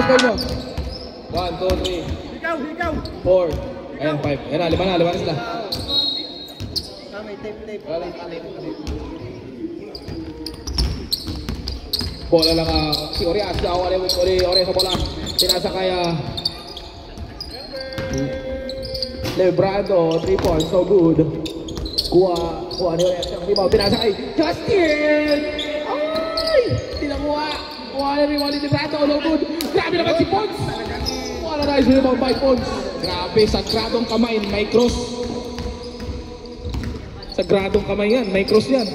score mo? 1, 2, 3. Ikaw! 4. Ayan, 5. Ayan na, lima na sila. May tape. Bola lang si Orias. Orias sa bola. Pinasa kaya Lebrado. 3 points. So good. Kuha ni Orias ang rebound. Pinasa kay Justin! Ay! Tinakuha. Kuha ni rebound ni Lebrado. No good. Grabe naman si Pons. Kuha na nice rebound by Pons. Grabe. Sagradong kamay. May cross. Sagradong kamay yan. May cross yan.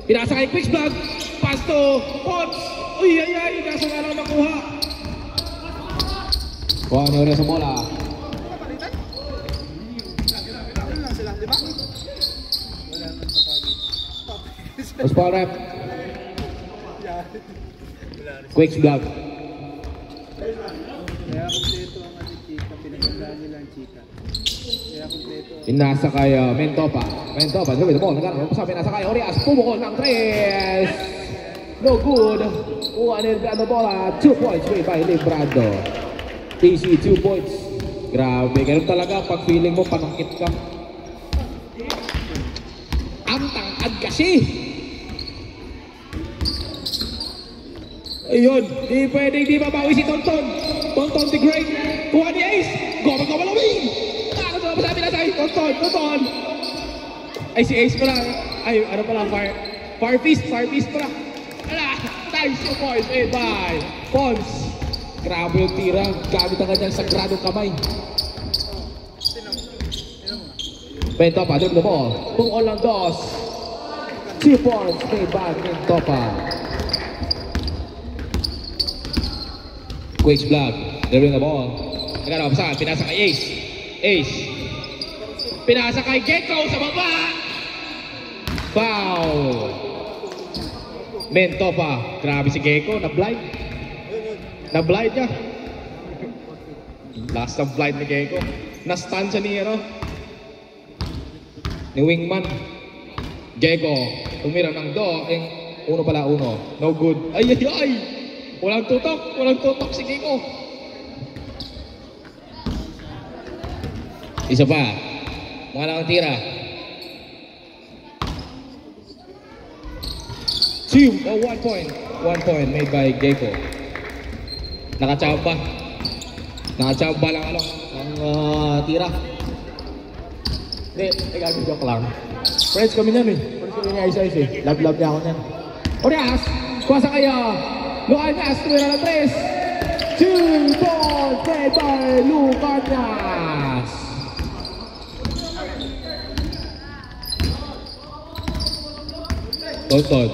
Pinasa kay Quick Vlog. Pass to Pons. Uy, ay. Kaso nga lang makuha. Kuha ni Orias sa bola. Mas ball rep. Quick Vlog. Kaya kompleto ang chika. Pinagandaan nila ang chika. Kaya kompleto. Pinasa kay Mentopa. Sabi ito po. Pinasa kay Orias. Pumukol ng 3. No good. Kuha ni Lebrado bola. 2 points made by Lebrado. TC 2 points. Grabe. Ganun talaga pag feeling mo panungkit ka. Ang tangkad kasi. Ayun. Di pwedeng di mabawi si Tonton. Tonton the Great. Kuha ni Ace. Gobal away. Ano sa masabi na sa'yo? Tonton. Ay si Ace pala. Ay ano pala. Far Feast pala. Ala. Nice 2 points made by Pons. Grabe yung tira. Gamit ang kanyang sagradong kamay. Mentopa, dribble the ball. Pumukol ng 2. 2 points made by Mentopa. Quick Vlog, dribbling the ball. Nagkakapasan, pinasa kay Ace. Pinasa kay Gecko sa baba. Foul. Mentopa, grabe si Gecko, na-blind. Na-blind niya. Last ng blind ni Gecko. Na-stun siya ni Wingman. Gecko, tumira ng 2. Uno. No good. Ay. Walang tutok si Gecko. Isa pa. Mga lang tira. 1 point. 1 point made by Gecko. Nakachamba lang ang tira. Hindi, joke lang. Friends kami niyan Friends kami niya isa-isa Love niya ako niyan. Orias, kuwasa kayo. Lucanias, tumira ng 3. 2 points made by Lucanias. Tonton.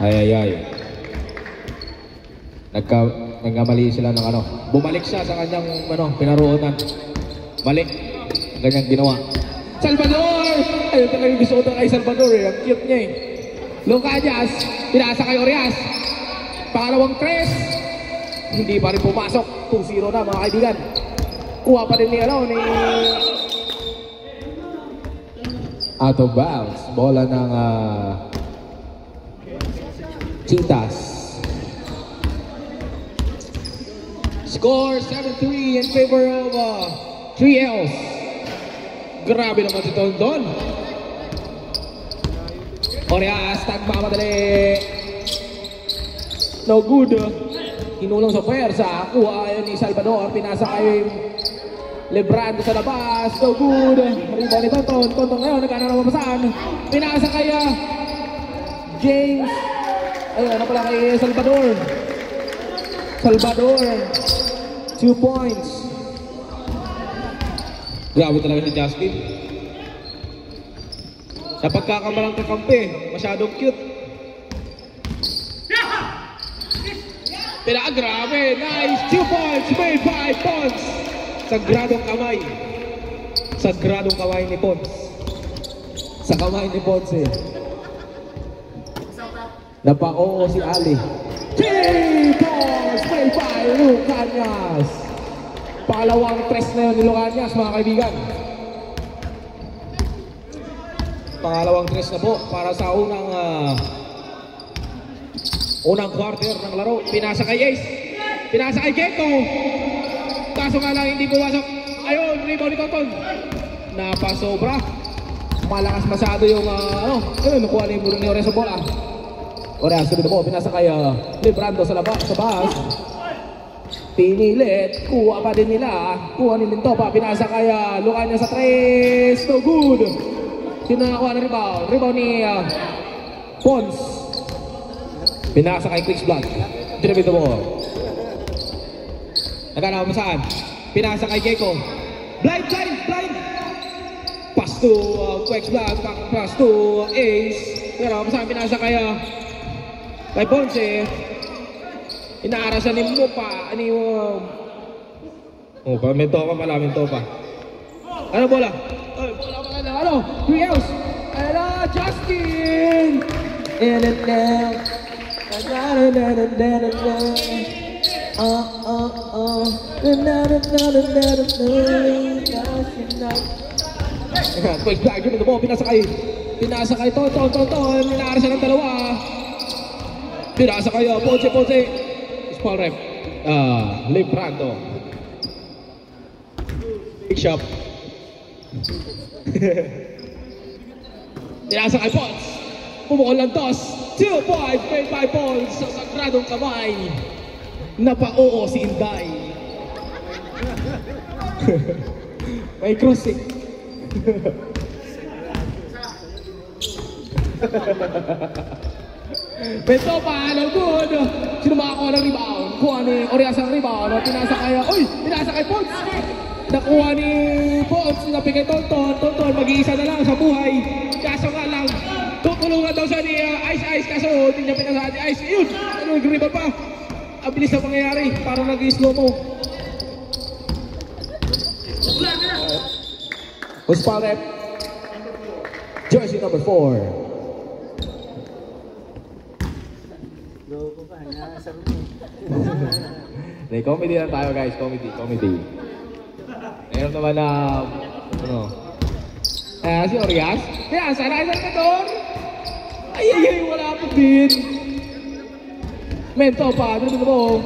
Ay. Nagkamali sila ng Bumalik siya sa kanyang pinaroonan. Mali. Ganyang ginawa. Salvador! Ayun talaga gusto ko kay Salvador Ang cute niya Lucanias, pinasa kay Orias. Pangalawang 3. Hindi pa rin pumasok. 2-0 na mga kaibigan. Kuha pa rin ni out of bounds. Bola ng Cheetahs. Score 7-3 in favor of 3Ls. Grabe naman si Tonton. Orias, tagmamadali. No good. Hinulong sa pwersa. Kuha ni Salvador. Pinasa kay Lebrando sa labas. No good. Rebound ni Tonton. Tonton ngayon. Nagkana na mapasan. Pinasa kay James. Ayun, pala kay Salvador. 2 points. Grabe talaga si Justin. Sa pagkakamalang kakampi, masyadong cute. Grabe, nice 2 points made by Pons. Sagradong kamay ni Pons. Sa kamay ni Pons Napao si Ali. 3 points made by Lucanias. Pangalawang 3 na yun ni Lucanias mga kaibigan. Pangalawang tres na po para sa unang quarter ng laro. Pinasa kay Ace. Pinasa kay Gecko. Kaso nga lang hindi pumasok. Ayun, rebound ni Tonton. Napasobra. Malakas masyado yung ayun, nakuha na yung muro ni Ore sa bola. Ore, sunod mo, pinasa kay Librando sa labas, sa baas. Pinilit, kuha pa din nila. Kuha ni Mintopa, pinasa kay Lucania sa tres. No good. Sino nakakuha na rebound? Rebound ni Pons. Pinasa kay Chris Black. Dinabit mo. Nagkanawa mo saan? Pinasa kay Gecko. Blind! Pass to Quex Black. Pass to Ace. Pero saan pinasa kay Ponce. Inaarasan ni Mopa. Mintopa pala. Ano bola? Bola pa ka na. Three outs. Justin! Quick drag yun mo, pinasa kay Tonton, inaara siya ng dalawa. Pinasa kay Ponce. Small rep. Librando. Big shot. Pinasa kay Pons. Pumukol lang toss. 2-5, made by Pons sa sagradong kamay. Napa-oo si Inday. May crossing. Mintopa, no good. Sino makakuha ng rebound? Kuha ni Orias ang rebound. Pinasa kay Pons. Nakuha ni Pons. Napi kay Tonton, mag-iisa na lang sa buhay. Kaso nga lang, tutulungan daw siya ni Ice. Kaso hindi niya pinasa ni Ice. Yun, nag-rebound pa. Ang bilis na pangyayari. Parang nag-slow mo. Foul rep. Jersey number 4. Comedy lang tayo guys, comedy. Meron naman na si Orias. Kaya sana isang ka doon. Ay, wala po din. Mintopa, dito mo.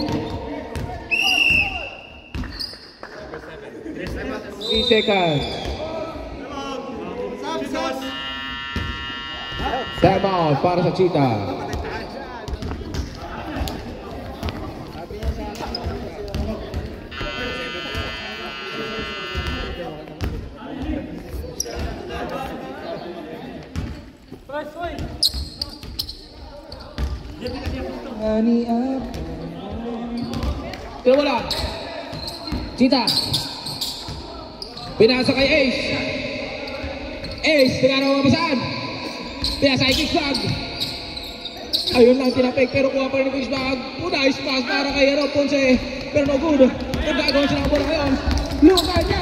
3 seconds. Time out para sa Cheetah. Pero wala. Cheetah. Pinasa kay Ace, pinanaw mabasaan. Pinasa kay Kickbag. Ayun lang tinapik, pero kuha pa rin ni Kickbag. Nice pass para kay Ponce. Pero no good. Nagkagawa siya ng bola ngayon. Lucas!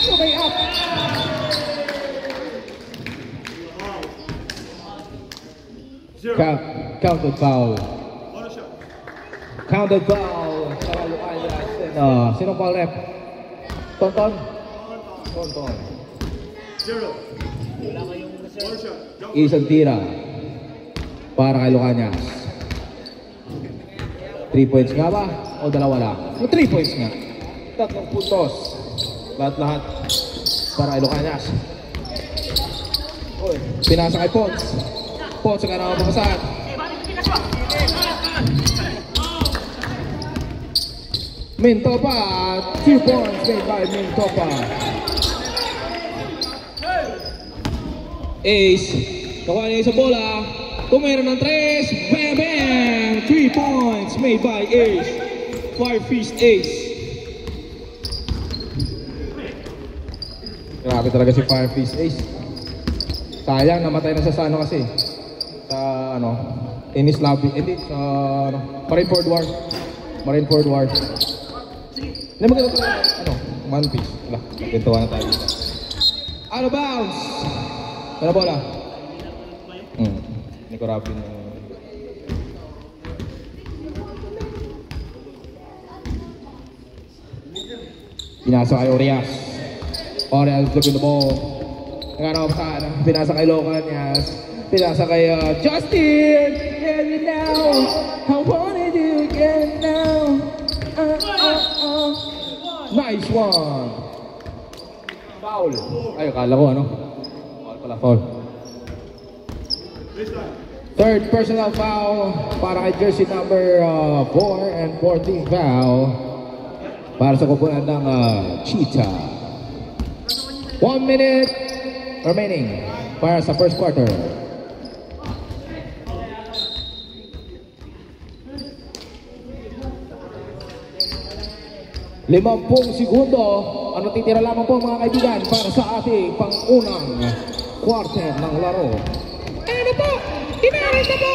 Sumay up! Counted foul. Counted foul. Sinong foul rep? Tonton. Isang tira para kay Lucanias. 3 points nga ba? O dalawa lang? 3 points nga. 3 puntos. Lahat para kay Lucanias. Pinasa kay Pons. Pons ang kanang makasahan. Mintopa, 2 points made by Mintopa. Ace, nakuha niya sa bola. Tumira ng 3, bam! 3 points made by Ace. Firefish Ace. Grabe talaga si Firefish Ace. Sayang, namatay na sa ano kasi. Sa Ennis Lobby. Hindi, sa Marineford War. Hindi maganda ito, One Piece. Wala, magkintuwa na tayo dito. Out of bounds! Ano bola? Hindi ko rapin. Pinasa kay Orias. Orias looking the ball. Nagano sa pinasa kay Locanyas. Pinasa kay Justin. Get it now. I wanted you again now. Nice one. Foul. Ay, akala ko ano. Foul pala, foul. Third personal foul para kay jersey number 4 and 14 foul para sa kupunan ng Cheetah. 1 minute remaining para sa first quarter. Limampung segundo. Ano titira lamang po mga kaibigan para sa ating pang-unang quarter ng laro. Ano po? Tinarin na po!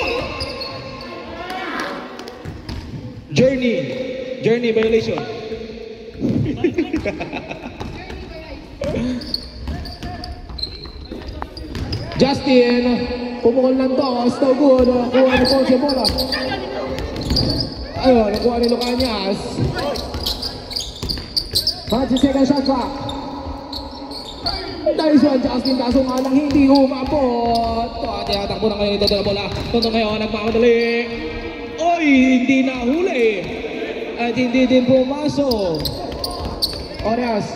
Journey violation. Justin, pumukol ng toss, no good. Nakuha ni Ponce bola. Ayun, nakuha ni Locanyas. 30 seconds shot clock. Nice one, Justin, kaso nga lang hindi umabot. Tinatakbo na ngayon ito na bola. Ito ngayon, nagmamadali. Oy, hindi nahuli. At hindi din pumasok. Oras.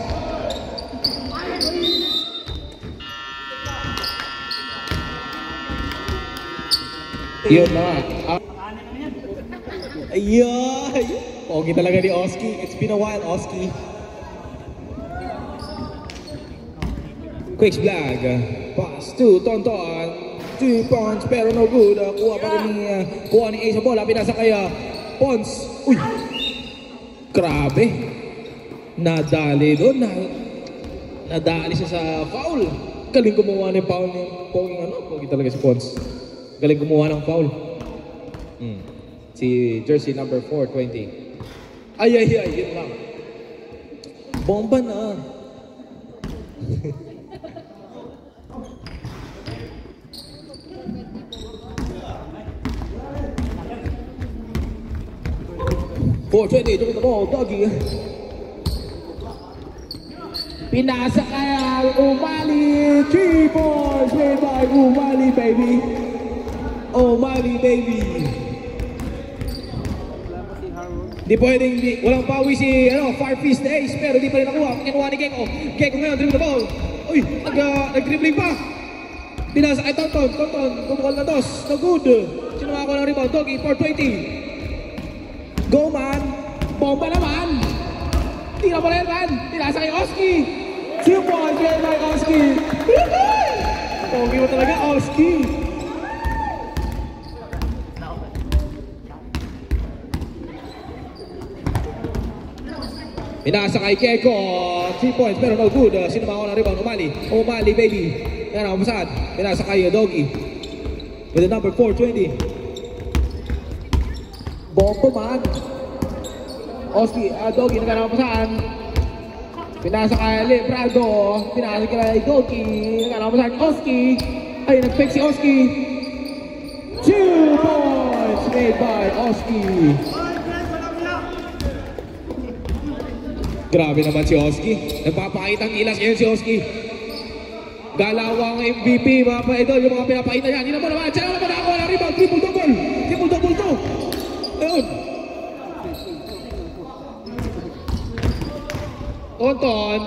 Yun na. Ayun. Pogi talaga ni Oski. It's been a while, Oski. Quick flag. Pass to Tonton. 2 points pero no good. Kuha ni Ace bola. Pinasa kaya Pons. Uy. Grabe. Nadali doon. Nadali siya sa foul. Galing gumawa ng foul ng Pogi talaga si Pons. Galing gumawa ng foul. Si jersey number 420. Ay, yun lang. Bomba na. Fortunately, took the ball, Doggy. Pinasa kaya Umali. 3 points made by Umali, baby. Umali, baby. Di pwedeng, walang pawi si Farfist Ace, pero di pa rin nakuha. Kinuha ni Gecko. Gecko ngayon, dribble the ball. Uy, nag-dribbling pa. Pinasa kay Tonton, kumukal na dos. No good. Sinuha ko ng rebound, Doggy, 420. Go man! Bomba naman! Tira mo rin man! Tinasa kay Oski! 2 points made by Oski! Pogi mo talaga, Oski! Pinasa kay Keko! 3 points pero no good. Sinumako na rebound, Umali baby! Yan ang masad. Pinasa kay Doggy with the number 420. Bombo man. Oski, Doggy nagkaraw pa saan? Pinasa kay Lebrado. Pinasa kay Doggy. Nagkaraw pa saan? Oski. Ay, nag-fake si Oski. 2 points made by Oski. Grabe naman si Oski. Nagpapakita ang ilas ngayon si Oski. Galawang MVP mga pa-idol. Yung mga pinapakita niya. Hindi naman naman. Diyan naman ako ng rebound. Triple-double to. Ayun. Tonton.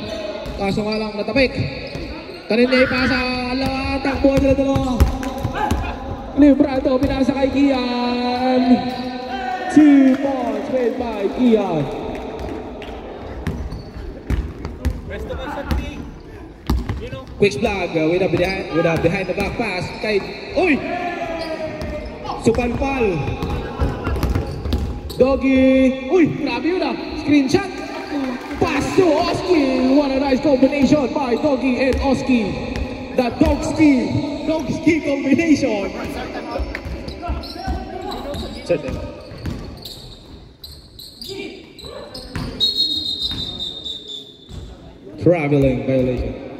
Kaso nga lang natapik. Kanina ipasa. Takbuhan sila dalawa. Librado. Pinasa kay Kian. 2 points made by Kian. Quick flag with a behind the back pass kay Uy! Supalpal. Doggy. Uy, grabe yun Screenshot. Pass to Oski. What a nice combination by Doggy and Oski. The Dogski combination. Certain. Traveling violation.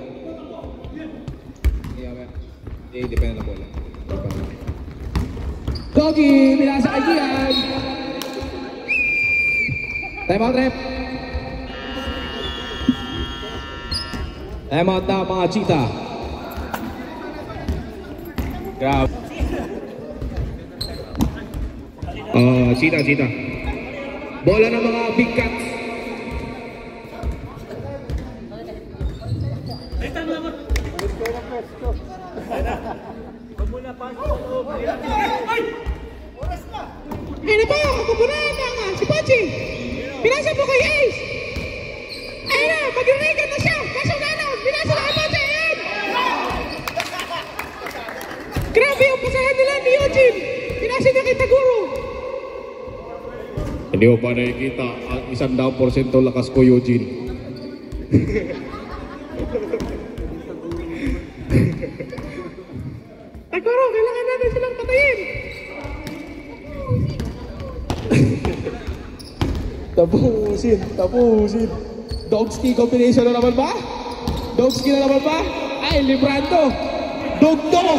Depende na bola. Doggy, binasa kay Kian. Time out, rep. Time out na mga Cheetah. Grabe. Cheetah. Bola ng mga Big Cats. Ano ba? Kapunan na si Pochi. Pinasa mo kay Ace. Ayun na, mag-regan na siya. Kaso na na, pinasa na kay Pochi. Ayan. Grabe yung pasahan nila ni Eugene. Pinasa niya kay Taguro. Hindi ko pa nakikita ang 100% lakas ko, Eugene. Taguro, kailangan natin silang patayin. Tapusin. Dogski combination na naman ba? Dogski na naman ba? Ay, Librando. Dogdo.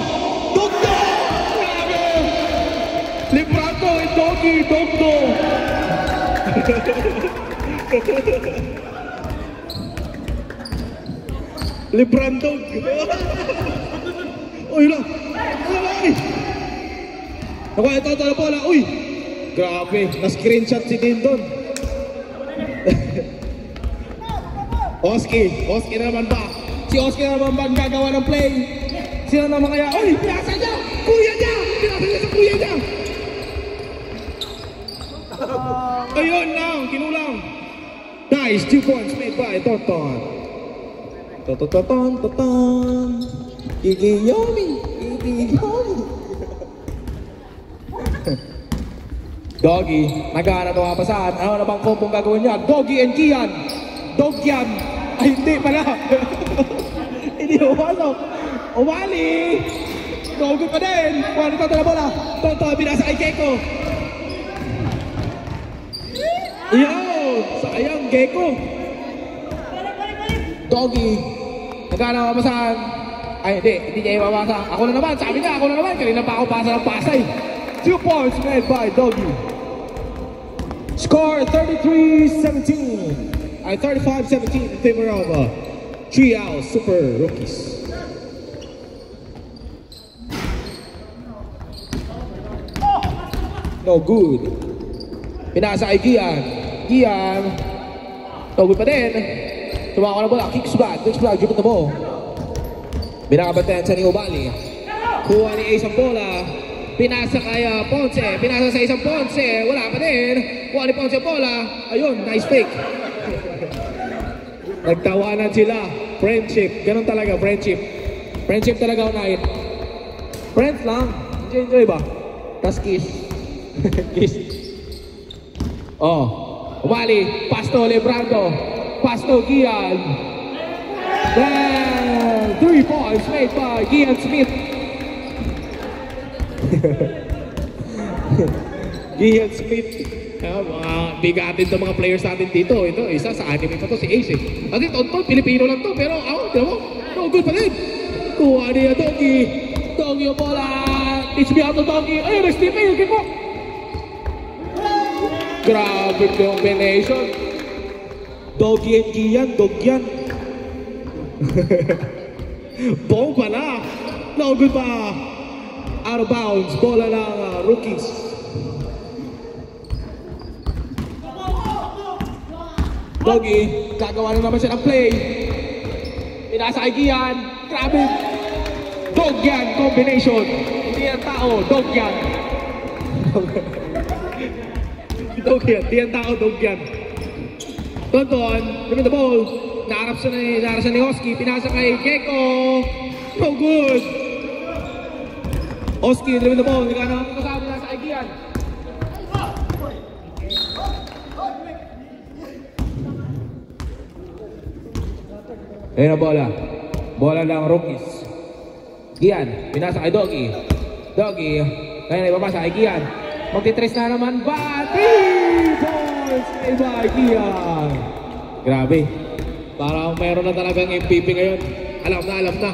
Grabe. Librando and Doggy. Dogdo. Librando. Uy, lang. Ay. Nakuha ito na bola. Uy. Grabe. Na-screenshot si Dindon. Oski na naman ba? Si Oski na naman ba ang gagawa ng play? Sino naman kaya? Uy! Pinasa niya! Kuya niya! Pinasa niya sa kuya niya! Ayun lang! Kinulang! Nice! 2 points made by Tonton! Totototon! Igiyomi! Doggy, naghahanap ng mga pasahan. Ano na bang kompong gagawin niya? Doggy and Kian! Dogyan! Ay, hindi pala! Hindi umasok! Umali! Dogo pa din! Kuha nito na bola! Tonto, binasa kay Gecko! Yo! Sayang, Gecko! Doggy! Naghahanap ng mga pasahan. Ay, hindi niya ibabasa. Ako na naman, sabi niya, ako na naman. Kanina pa ako pasa ng pasay. 2 points made by Doggy. Score 33-17. 35-17 in favor of Trial Super Rookies. No good. Pinasa kay Gian. No good pa din. Tumako na bola. Kicks back. Jupit na mo. Binakabantayan sa ni Ubali. Kuha ni Ace ang bola. Pinasa kay Ponce. Pinasa sa isang Ponce. Wala pa din. Kuha ni Ponce ang bola. Ayun, nice fake. Nagtawanan sila. Friendship. Ganun talaga, friendship. Friendship talaga unahin. Friends lang. Enjoy ba? Tas kiss. Kiss. Oh. Umali. Pasto Librando. Pasto Gian. Then 3 points made by Gian Smith. Gian Smith. Bigatin itong mga players natin dito. Ito, isa sa anime pa to si Ace eh. At ito, Pilipino lang to. Pero, tiyan mo, no good pa rin. Kuha niya Doggy. Doggy yung bola. Teach me how to Doggy. Ayun, nag-steam kayo. Kaya mo. Grabe combination. Doggy and Gian. Dogyan. Bong pala. No good pa. Out of bounds. Bola ng Rookies. Doggy, gagawa na naman siya ng play. Pinasa kay Gian. Grabe. Dogyan combination. Hindi ang tao, Dogyan. Dogyan, hindi ang tao, Dogyan. Tonton, give the ball. Naharap siya ni Oski. Pinasa kay Gecko. No good. Oski, give the ball. Nagana ang kasama na sa kay Gian. Ayun na bola. Bola ng Rookies. Gian, pinasa kay Doggy. Doggy, kaya na ibabasa kay Gian. Magtitres na naman ba? 3 points made by Gian. Grabe. Parang meron na talagang MVP ngayon. Alam na.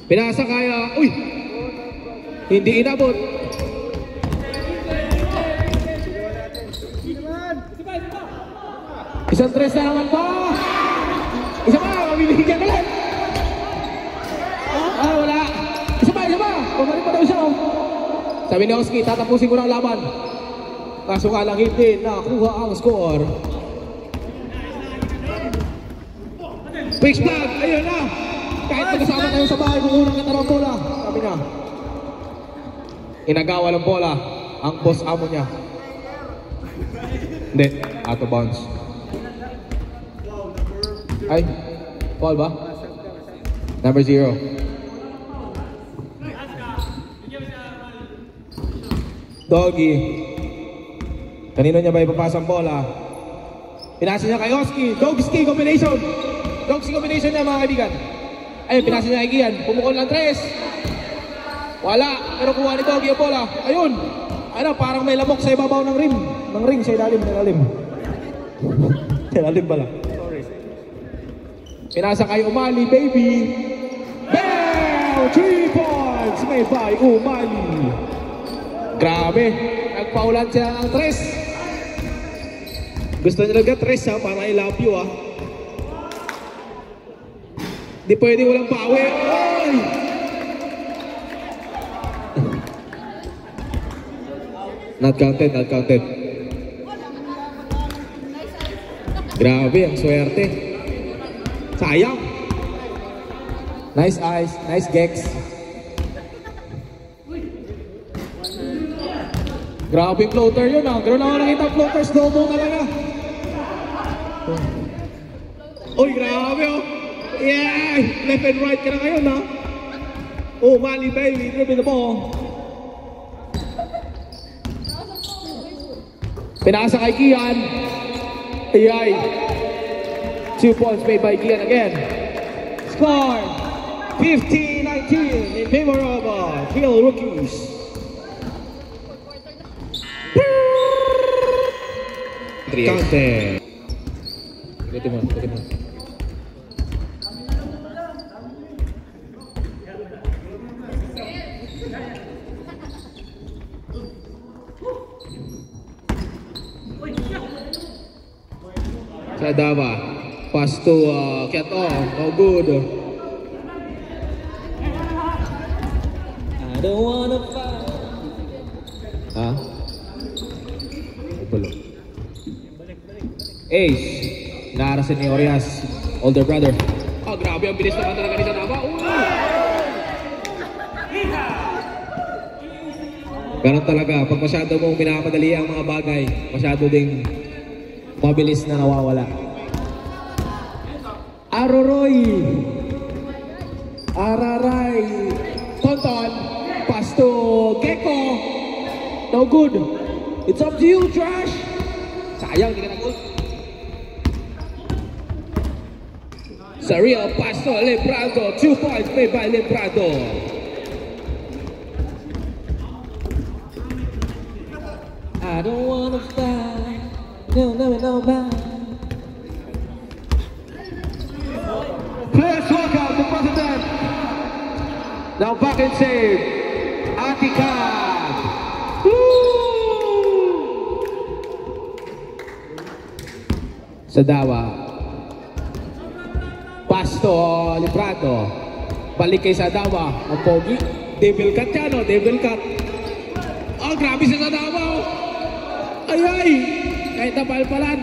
Pinasa kaya, uy! Hindi inabot. Isang tres na naman ba? Isa pa, mabibigyan ulit. Sabi ni Oski, tatapusin ko na ang laban. Kaso nga lang hindi nakuha ang score. Quick flag, ayun na. Kahit magkasama tayo sa bahay, kung unang katara ang bola. Sabi niya. Inagawa ng bola ang boss amo niya. Hindi, out of bounds. Ay, foul ba? Number 0. Doggy. Kanino niya ba ipapasa ang bola? Pinasa niya kay Oski. Dogski combination. Dogski combination niya mga kaibigan. Ayun, pinasa niya kay Gian. Pumukol ng 3. Wala. Pero kuha ni Doggy ang bola. Ayun. Ano, parang may lamok sa ibabaw ng rim. Ng ring sa ilalim. Sa ilalim pala. Sorry. Pinasa kay Umali, baby. Bell! 3 points made by Umali. Grabe. Nagpaulan siya ng 3. Gusto niya talaga 3 ha, para I love you ha. Di pwede walang pawi. Ay! Not counted, not counted. Grabe, ang swerte. Sayang. Nice eyes, nice gex. Grabe yung floater yun ha. Ganoon lang ako nakita floater, slow-mo talaga. Uy, grabe oh. Yeah! Left and right ka na ngayon ha. Oh, Mali baby, dribble the ball. Pinasa kay Kian. Ayay. 2 points made by Kian again. Score 15-19 in favor of Kiel Rookies. Counted. Ikutin mo. Sadava, pass to Kiatong, no good. I don't wanna fight. Ha? Balo. Ace, naarasin ni Orias, older brother. Oh, grabe ang bilis naman talaga ni Sadava. Ganun talaga, pag masyado mong minamadali ang mga bagay, masyado ding mabilis na nawawala. Aroroy, Araray, Tonton, pass to Gecko. No good. It's up to you, Trash. Sayang, hindi ka na-goal. Saria, pass to Lebrado. 2 points made by Lebrado. I don't wanna fight. No. Players welcome the president. Now back and save. Atika. Sadawa. Pasto Librado. Balik kay Sadawa. Ang pogi. Devil cut yan o. Devil cut. Oh, grabe si Sadawa. Ay! Kahit napalpalan.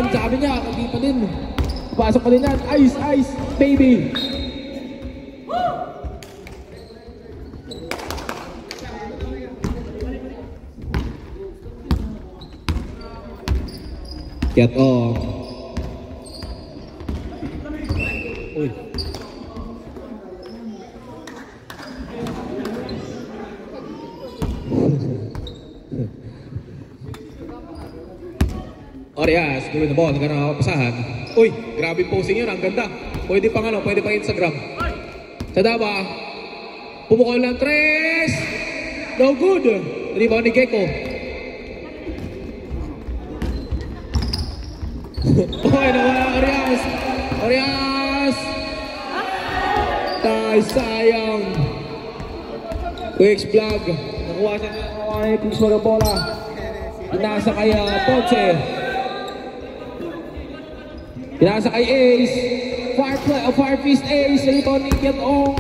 Sabi niya, hindi pa din. Pasok pa din yan. Ice, baby. Get off. Uy. Orias, gawin the ball, nagkana nakapasahan. Uy, grabe posing yun, ang ganda. Pwede pang Instagram. Sadava, pumukol ng 3. No good. Rebound ni Gecko. Uy, nawala Orias. Tay, sayang. Quick vlog. Nakuha siya ng quick vlog ng bola. Pinasa kay Ponce. Pinasa kay Ace. Fire Fist Ace. Rebound ni Kiatong.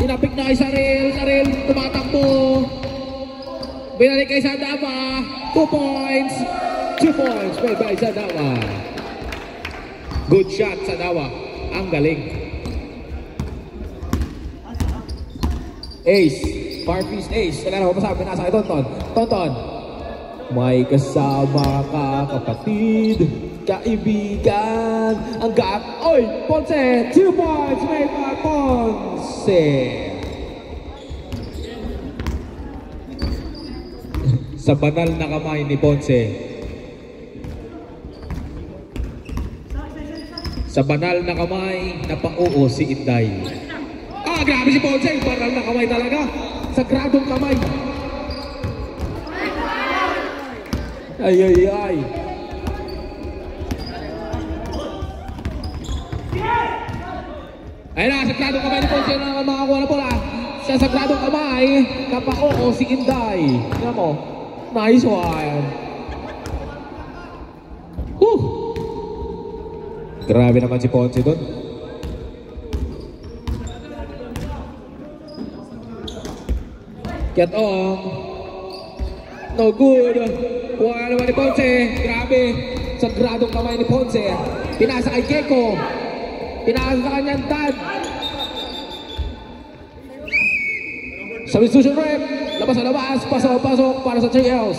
Tinapik na kay Saril. Saril tumatakbo. Binalik kay Sandama. 2 points. 2 points made by Sandama. Good shot, Sandama. Ang galing. Ace. Farfis Ace. Kailangan ko masabi nasa kay Tonton. Tonton. May kasama ka, kapatid, kaibigan, ang gap. Oy, Ponce. 2 points made by Ponce. Sa banal na kamay ni Ponce. Sa banal na kamay, napauo si Inday. Ah, grabe si Ponce. Banal na kamay talaga. Sagradong kamay. Ay, ay, ay. Ayun na, sagradong kamay ni Ponce na makakuha na pula. Sa sagradong kamay, napauo si Inday. Tingnan mo. Nice one. Grabe naman si Ponce doon. Get on. No good. Kuha naman ni Ponce. Grabe. Sagradong kamay ni Ponce. Pinasa kay Keko. Pinasa sa kanyang dad. Substitution rep. Labas na labas. Pasok para sa JLs.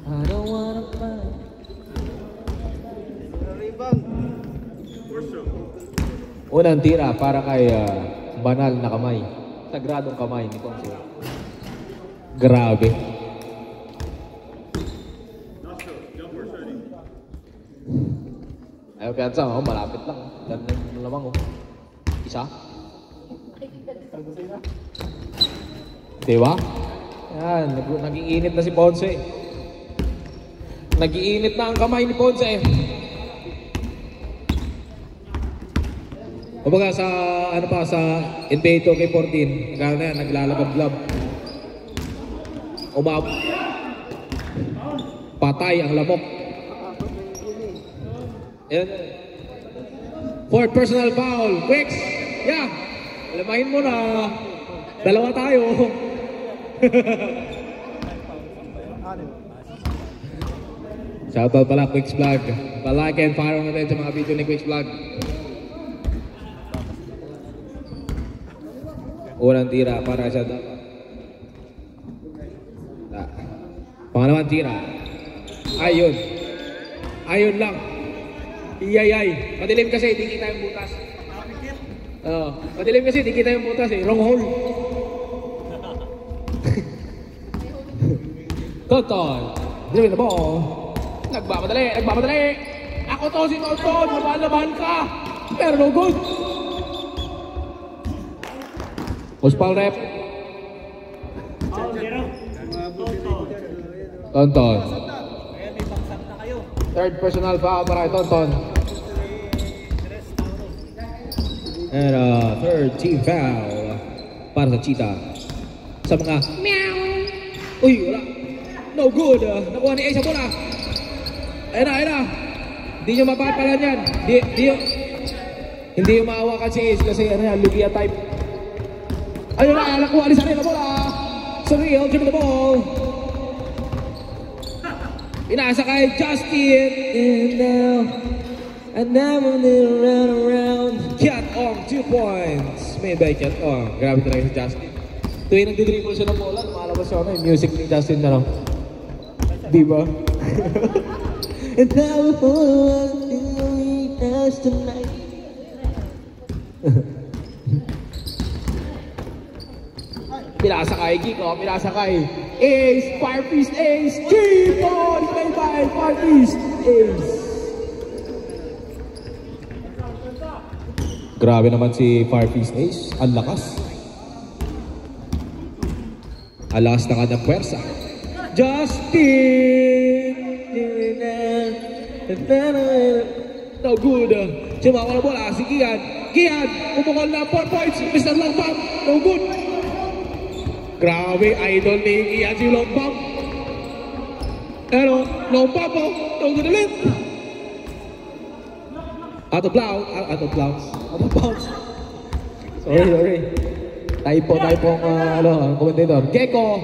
I don't wanna fight. Unang tira para kay banal na kamay. Sagradong kamay ni Ponce. Grabe. Ayaw piyansa, malapit lang. Ganda yung lamang. Isa. Diba? Yan, nag-iinit na si Ponce. Nag-iinit na ang kamay ni Ponce. Kumbaga sa, ano pa, sa NBA 2K14, gano'n na yan, naglalagab-lab. Patay ang lamok. Yan. Fourth personal foul. Quicks. Yeah. Alamahin mo na. Dalawa tayo. Shoutout pala Quicks Vlog. Pa-like and follow natin sa mga video ni Quicks Vlog. Unang tira para sa pangalawang tira. Ayun. Ayun lang. Iyayay. Madilim kasi, di kita yung butas. Madilim kasi, di kita yung butas eh. Wrong hole. Tonton. Dribbling the ball. Nagmamadali. Ako to si Tonton. Laban ka. Pero no good. Muspal rep. Tonton. Third personal foul para kay Tonton. And third team foul para sa Cheetah. Sa mga meow. Uy, wala. No good. Nakuha ni Ace sa bola. Ayun na. Hindi nyo mapapalan yan. Hindi yung maawakan si Ace kasi ano yan, Lugia type. Ayun na, nakuha ni Saril na bola. Saril, dribble the ball. Pinasa kay Justin. And now I'm around. Cat on 2 points. Made by Cat on. Grabe talaga si Justin. Tuwing nagdidribble siya ng bola, lumalabas siya yung music ni Justin na lang. Diba? And now I'm tonight. Pinasa kay Kiko, pinasa kay Ace, Farfis Ace, 3 points made by Farfis Ace. Grabe naman si Farfis Ace, ang lakas. Ang lakas na kanyang pwersa. Justin! No good. Sumawa na bola, si Gian. Gian, umukol na 4 points. Mr. Langpam, no good. Grabe, idol ni Ian si long pump. Pero, long pump po. Tungkol ulit. Out of bounds. Sorry. Typo ang commentator. Gecko,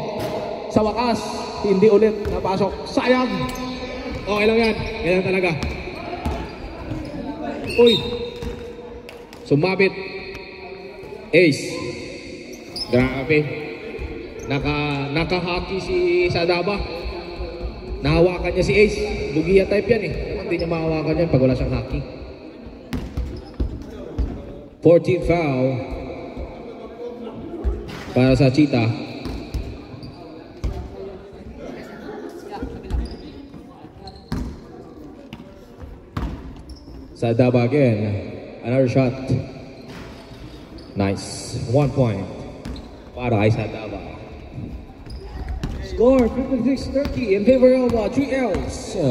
sa wakas, hindi ulit napasok. Sayang. Okay lang yan. Ganyan talaga. Uy. Sumabit. Ace. Grabe. Naka-hockey si Sadaba. Nahawakan niya si Ace. Bugia type yan eh. Hindi niya mahawakan yan pag wala siyang hockey. 14th foul para sa Cheetah. Sadaba again. Another shot. Nice. 1 point para kay Sadaba. Score 56-30 in favor of 3Ls.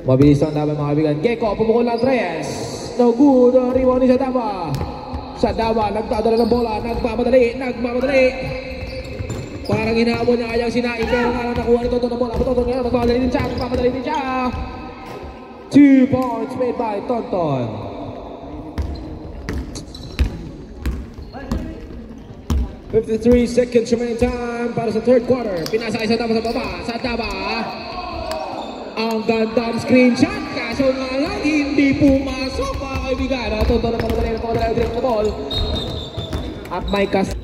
Mabilis ang laban mga kaibigan. Gecko, pumukol ng 3. No good, rebound ni Sadaba. Sadaba, nagdadala ng bola, nagmamadali. Parang hinahabol niya kayang sinain, pero nga nakuha ni Tonton ng bola. Tonton ngayon, nagmamadali din siya. 2 points made by Tonton. $53 seconds remaining time para sa third quarter. Pinasa kay Sadaba sa baba. Sadaba, ang gandang screenshot. Kaso nga lang, hindi pumasok mga kaibigan. Tonton na pamadali ng ball. At may kas...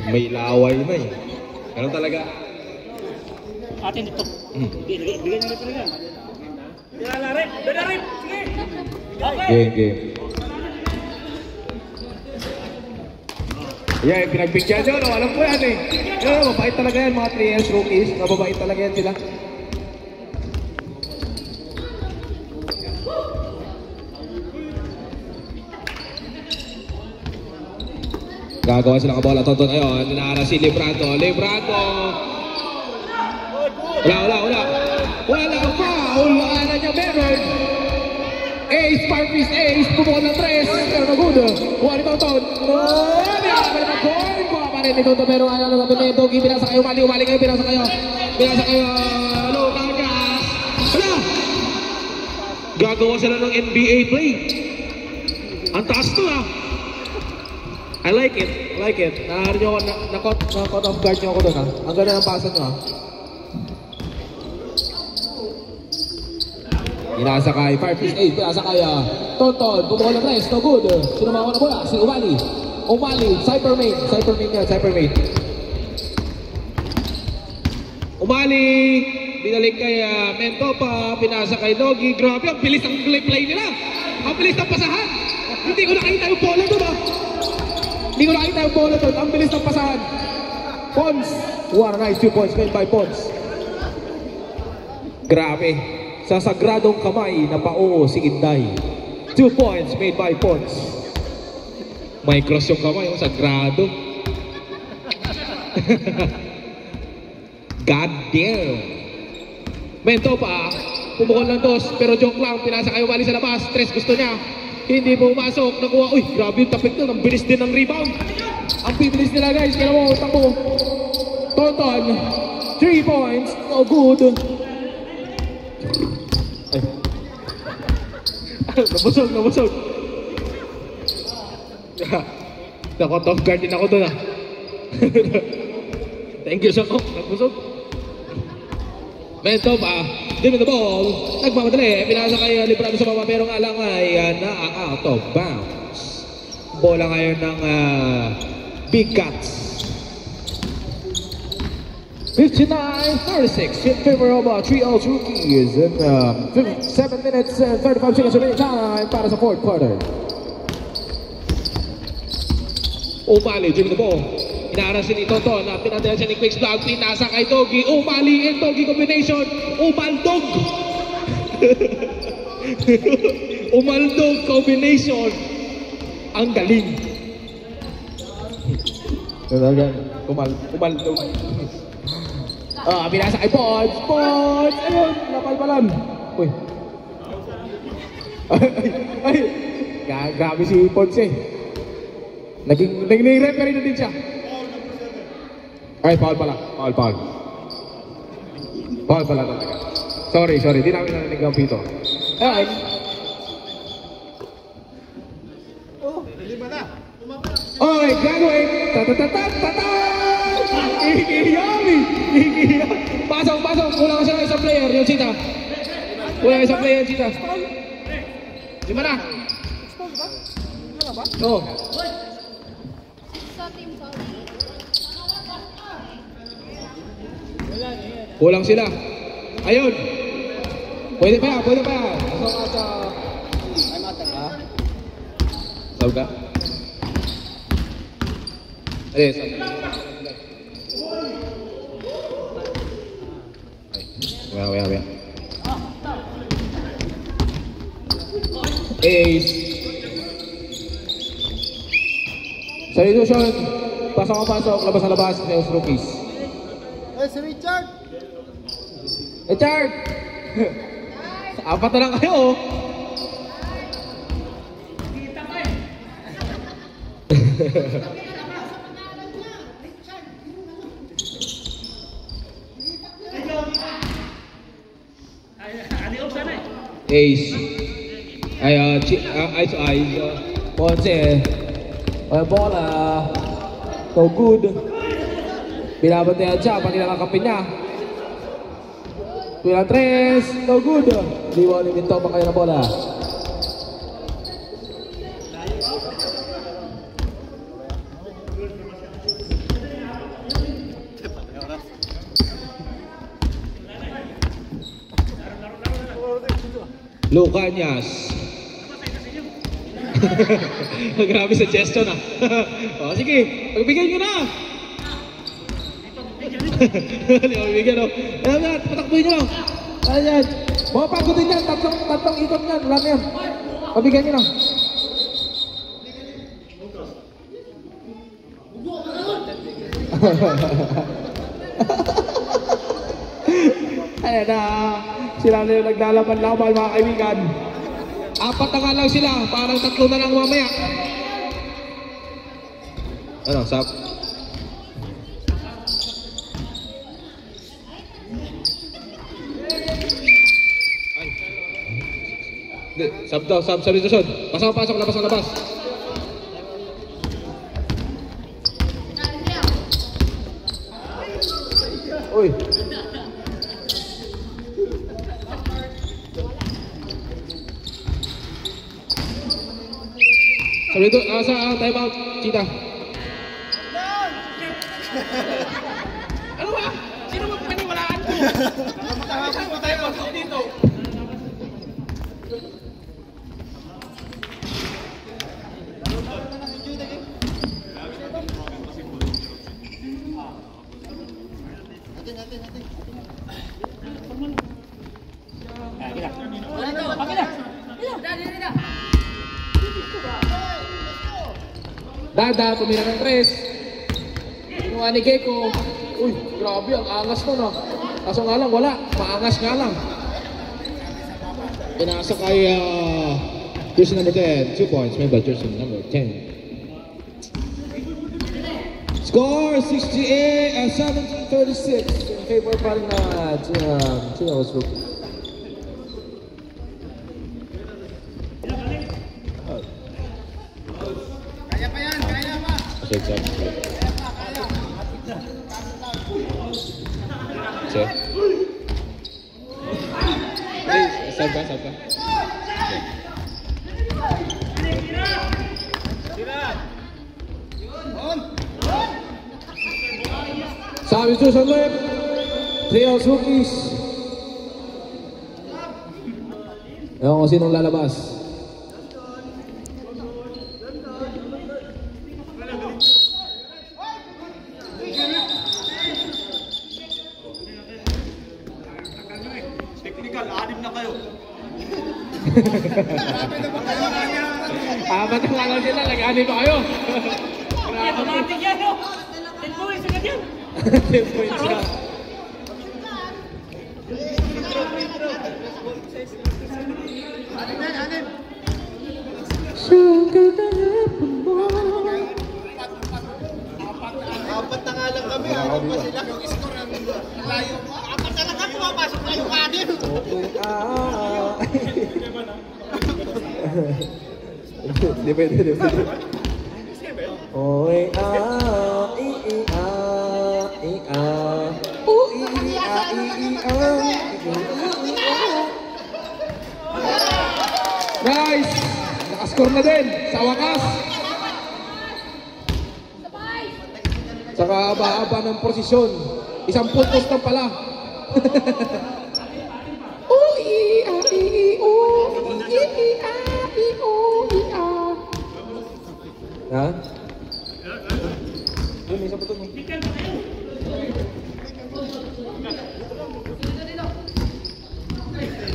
May laway na eh. Ganun talaga. Atin ito. Bigyan nyo talaga. Binarin! Sige! Game. Yeah, pinagbigyan nyo. No? Alam ko yan eh. Pero mabait talaga yan mga 3 years rookies. Mababait talaga yan sila. Gagawa sila ka bola. Tonton ngayon. Ninaara si Librando. Wala foul. Ano niya meron? Ace, Parvis, Ace. Pumukot ng 3. Pero nagudo. Kuha ni Tonton. Kuha pa rin ni Tonton. Pero ayaw na natin. Dogi, binasa kayo. Umali kayo. Binasa kayo. Lucas. Wala. Gagawa sila ng NBA play. Ang taas to ah. I like it. Nahari nyo ako, na-caught off guard nyo ako doon ha. Ang ganda ng pasan nyo ha. Inasakay, Firefish 8, inasakay Tonton, bumukol ng 3, no good. Sinumawa na bola, si Umali, Cybermain Umali, binalik kay Mentopa, pinasa kay Doggy. Grabe, ang bilis ang play nila. Ang bilis ng pasahan. Hindi ko nakita yung bola doon ha. Ang bilis ng pasahan. Pons. What a nice 2 points made by Pons. Grabe. Sa sagradong kamay na pao si Inday. 2 points made by Pons. May cross yung kamay, yung sagrado. God damn. Mento pa. Pumukol ng 2, pero joke lang. Pinasa kayo bali sa labas. 3 gusto niya. Hindi pumasok, nakuha. Uy, grabe yung tapik doon. Ang bilis din ng rebound. Ang bilis nila guys. Kaya mo, takbo. Tonton, 3 points. No good. Ay. Nabusog. Naka-top guard din ako doon ah. Thank you so much. Nabusog. Mentop give me the ball. Nagmamadali. Pinasa kay Librado sa baba. Pero nga lang ay na-out of bounds. Bola ngayon ng Big Cats. 59-36 in favor of 3L rookies. And 7 minutes and 35 seconds remaining time para sa fourth quarter. Umali, give me the ball. Inaaras ni Tonton na pinadala siya ni Quicks Vlog. Pinasa kay Doggy. Umali and Doggy combination. Umaldog. Umaldog combination. Ang galing. Talagang kumal to. Binasa kay Pods. Pods! Ayun, napalpalan. Uy. Ay. Grabe si Pods eh. Naging referee na din siya. Ay, foul pala. Foul pala talaga. Sorry. Di namin narinig ang pito. Ay. Oy, graduate! Tatatatatatata! Ikiyami! Pasok! Kulang siya isang player, yung Cheetah. Lima na? Oo. Kulang sila. Ayun! Pwede pa. Pasok ka sa... Ay, mata ka? Sab ka? Ay, wait. Ace. Substitution. Pasok. Labas. Neos rookies. Si Richard! Richard! Apat na lang kayo. Ace. Eyes to eyes. Ponce. Bola. So good. Binabantayan siya, pati nakakapin niya. Tulang 3. No good. Di mo liminto pa kayo ng bola. Lucanias. Grabe sa gestion ah. Sige, pagbigay nyo na. Pagbigyan o. Ayan, patakbuhin nyo lang. Ayan. Mga pagutin yan. Tatlong ikot yan. Wala na yan. Pagbigyan nyo lang. Ayan na. Sila na yung naglalaban-laban mga kaibigan. Apat na nga lang sila. Parang 3 na lang mamaya. Ano, sab? Sab daw, substitution. Pasok, labas. Uy. Sabi ito, sa time out, Cheetah. Ano ba? Sino mo paniwalaan ko? Saan mo tayo mag dito? Dada, tumira ng 3. Kinuha ni Gecko. Uy, grabe, ang angas nun ah. Kaso nga lang, wala. Maangas nga lang. Pinasa kay jersey number 10. 2 points made by jersey number 10. Score 17-36 in favor pa rin na Chinos Rookie. Check. Sab ka. Substitution left. Trios rookies. Ewan ko sinong lalabas. Apat na lang sila, nag-ani pa kayo. Automatic yan, no? 10 points agad yan. 10 points na. Apat na nga lang kami, ayaw pa sila. Yung score namin, layo. Apat na lang kami, mapasok na yung kanin. Di pwede, di pwede. Oy, Nice! Nakascore na din sa wakas. Sa kahaba-haba ng posisyon. Isang puntos na pala. Ha? May isa pa to.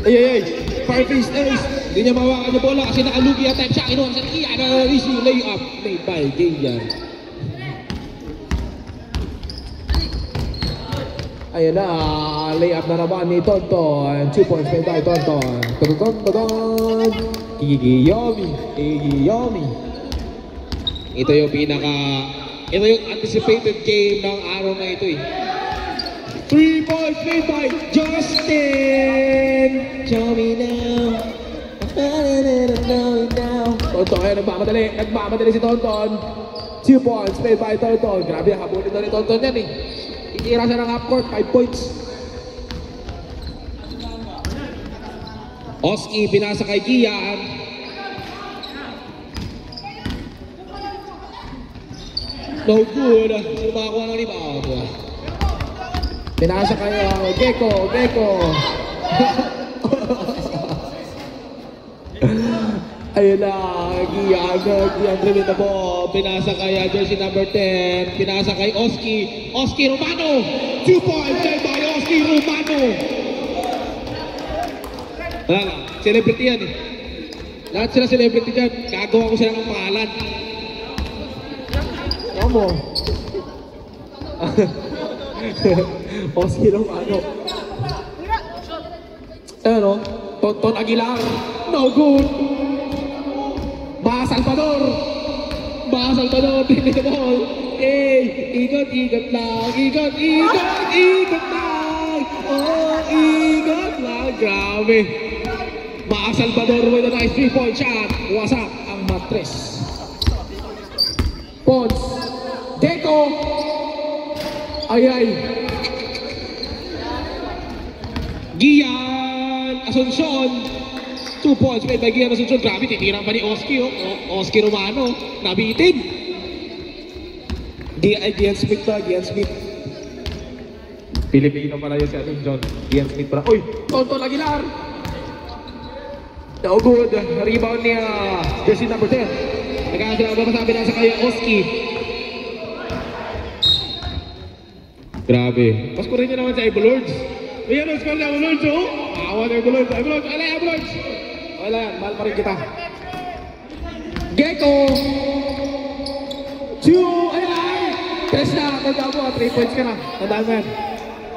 Ay! Fireface Ace! Hindi niya mawakan yung bola kasi nakalugi at time siya. Kinuha sa Kian. Easy layup made by Gian. Ayan na, layup na naman ni Tonton. 2 points made by Tonton. Tonton! Gigiyomi. Ito yung anticipated game ng araw na ito eh. 3 points made by Justin! Show me now. Tonton, ayan, nagmamadali si Tonton. 2 points made by Tonton. Grabe, habulin na ni Tonton yan eh. Itira siya ng half court, 5 points. Oski, pinasa kay Gian. No good. Sino makakuha ng rebound? Pinasa kay Gecko. Ayun na, Gian dribbling the ball. Pinasa kay jersey number 10. Pinasa kay Oski Romano. 2 points by Oski Romano. Wala lang, celebrity yan eh. Lahat sila celebrity dyan. Gagawa ko sila ng pangalan. Kamo. Oski Romano. Ano? Tonton Aguilar. No good. Baha Salvador, hindi the ball. Ikot lang. Oh, ikot lang. Grabe. Baha Salvador with a nice 3-point shot. Wasak ang matres. Pons. Deco. Ay. Gian Asuncion. 2 points made by Gian Asuncion. Grabe, titirang pa ni Oski. Oski Romano. Nabitin. Gian Smith pa. Pilipino pala yun si Asuncion. Gian Smith pala. Uy! Tonton Aguilar. No good. Rebound niya. Jersey number 10. Nagkakasila ba masabi na sa kaya Oski. Grabe. Pasko rin niya naman sa Ibolords. Ayan ang score niya Ibolords, oh! Awan na Ibolords. Ibolords! Wala yan, mahal pa rin kita. Gecko! 2, ayan! Press na, tandaan mo, 3 points ka na. Tandaan mo yan.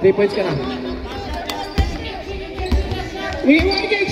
3 points ka na. We want to get